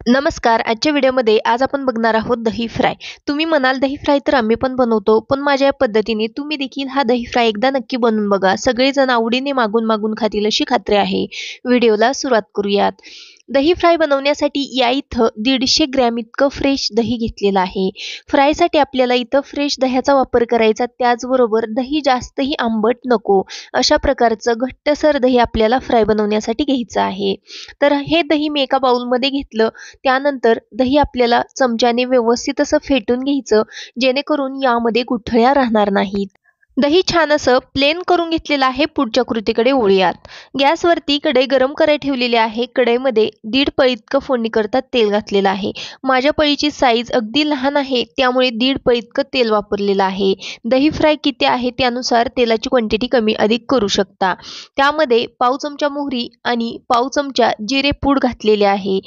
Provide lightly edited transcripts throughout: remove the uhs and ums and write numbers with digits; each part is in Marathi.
नमस्कार. आजच्या व्हिडिओमध्ये आज आपण बघणार आहोत दही फ्राय. तुम्ही म्हणाल दही फ्राय तर आम्ही पण बनवतो, पण माझ्या या पद्धतीने तुम्ही देखील हा दही फ्राय एकदा नक्की बनवून बघा. सगळेजण आवडीने मागून खातील अशी खात्री आहे. व्हिडिओला सुरुवात करूयात. दही फ्राय बनवण्यासाठी या इथं 150 ग्रॅम इतकं फ्रेश दही घेतलेलं आहे. फ्रायसाठी आपल्याला इथं फ्रेश दह्याचा वापर करायचा, त्याचबरोबर दही जास्तही आंबट नको अशा प्रकारचं घट्टसर दही आपल्याला फ्राय बनवण्यासाठी घ्यायचं आहे. तर हे दही मी एका बाउलमध्ये घेतलं. त्यानंतर दही आपल्याला चमच्याने व्यवस्थित असं फेटून घ्यायचं, जेणेकरून यामध्ये गुठळ्या राहणार नाहीत. दही छान असं प्लेन करून घेतलेलं आहे. पुढच्या कृतीकडे वळूयात. गॅसवरती कढई गरम करायला ठेवलेली आहे. कढईमध्ये 1.5 पळी इतकं फोडणीकरता तेल घातलेलं आहे. माझ्या पळीची साईज अगदी लहान आहे, त्यामुळे 1.5 पळी इतकं तेल वापरलेलं आहे. दही फ्राय किती आहे त्यानुसार तेलाची क्वांटिटी कमी अधिक करू शकता. त्यामध्ये पाव चमचा मोहरी आणि पाव चमचा जिरे पूड घातलेले आहे.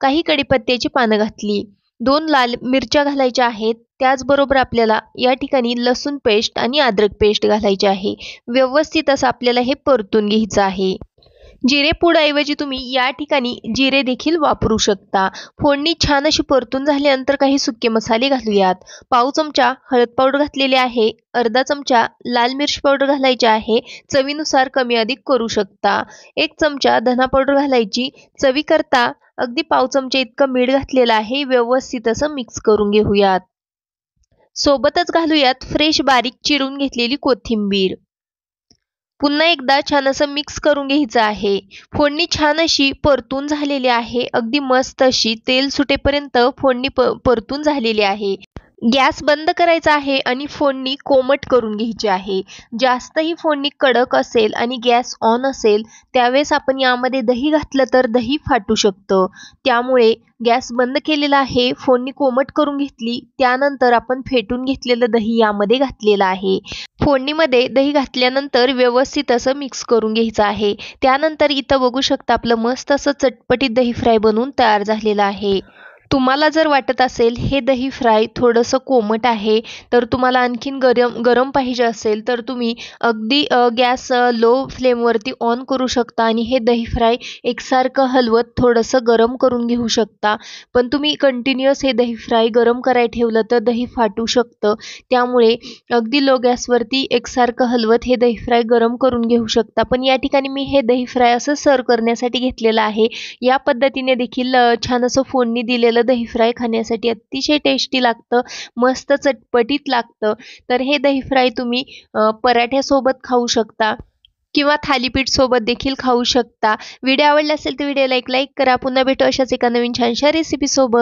काही कढीपत्त्याची पानं घातली. 2 लाल मिरच्या घालायच्या आहेत. त्याचबरोबर आपल्याला या ठिकाणी लसूण पेस्ट आणि अद्रक पेस्ट घालायची आहे. व्यवस्थित असं आपल्याला हे परतून घ्यायचं आहे. जिरेपूडऐवजी तुम्ही या ठिकाणी जिरे देखील वापरू शकता. फोडणी छान अशी परतून झाल्यानंतर काही सुके मसाले घालूयात. पाव चमचा हळद पावडर घातलेली आहे. अर्धा चमचा लाल मिरची पावडर घालायची आहे. चवीनुसार कमी अधिक करू शकता. 1 चमचा धना पावडर घालायची. चवीकरता अगदी पाव चमचा इतकं मीठ घातलेलं आहे. व्यवस्थित असं मिक्स करून घेऊयात. सोबतच घालूयात फ्रेश बारीक चिरून घेतलेली कोथिंबीर. पुन्हा एकदा छान असं मिक्स करून घ्यायचं आहे. फोडणी छान अशी परतून झालेली आहे. अगदी मस्त अशी तेल सुटेपर्यंत फोडणी परतून झालेली आहे. गॅस बंद करायचा आहे आणि फोडणी कोमट करून घ्यायची आहे. जास्तही फोडणी कडक असेल आणि गॅस ऑन असेल त्यावेळेस आपण यामध्ये दही घातलं तर दही फाटू शकतं. त्यामुळे गॅस बंद केलेला आहे. फोडणी कोमट करून घेतली. त्यानंतर आपण फेटून घेतलेलं दही यामध्ये घातलेलं आहे. फोडणीमध्ये दही घातल्यानंतर व्यवस्थित असं मिक्स करून घ्यायचं आहे. त्यानंतर इथं बघू शकता आपलं मस्त असं चटपटीत दही फ्राय बनवून तयार झालेलं आहे. तुम्हाला जर वाटत असेल हे दही फ्राय थोडंसं कोमट आहे, तर तुम्हाला आणखीन गरम पाहिजे असेल तर तुम्ही अगदी गॅस लो फ्लेमवरती ऑन करू शकता आणि हे दही फ्राय एकसारखं हलवत थोडंसं गरम करून घेऊ शकता. पण तुम्ही कंटिन्युअस हे दही फ्राय गरम करायला ठेवलं तर दही फाटू शकतं. त्यामुळे अगदी लो गॅसवरती एकसारखं हलवत हे दही फ्राय गरम करून घेऊ शकता. पण या ठिकाणी मी हे दही फ्राय असं सर्व्ह करण्यासाठी घेतलेलं आहे. या पद्धतीने देखील छान असं फोडणी दिलेलं दही फ्राय खाण्यासाठी अतिशय टेस्टी लागतं. मस्त चटपटीत लागतं. तर हे दही फ्राय तुम्ही पराठ्यासोबत खाऊ शकता किंवा थालीपीठ सोबत देखील खाऊ शकता. व्हिडिओ आवडला असेल तर व्हिडिओला एक लाईक करा. पुन्हा भेटू अशाच एका नवीन छानशा रेसिपी सोबत.